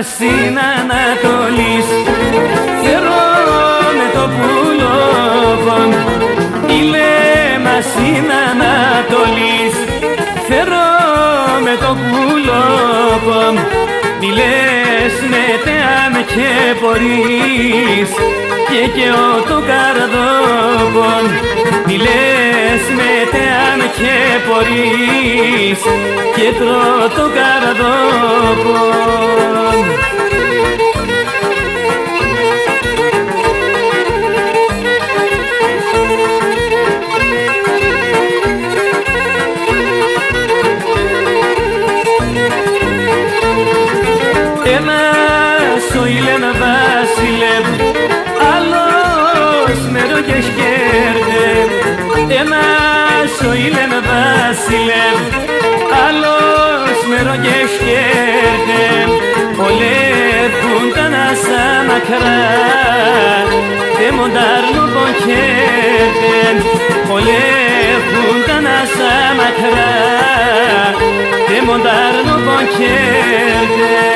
στην Ανατολής, φέρω με το πουλόβον. Ηλέμα στην Ανατολής, φέρω με το πουλόβον. Μη λες μετέαν και μπορείς και ο το καρδόβον. Μη λες μετέαν και μπορείς και το καρδόβον. Ένας ο Ηλέν Βασιλεύ, άλλος με ρόγες κέρδε. Ένας ο Ηλέν Βασιλεύ, άλλος με ρόγες κέρδε. Ολεύουν τα νάσα μακρά, δε μοντάρνου πονκέρδε. Ολεύουν τα νάσα μακρά, δε μοντάρνου πονκέρδε.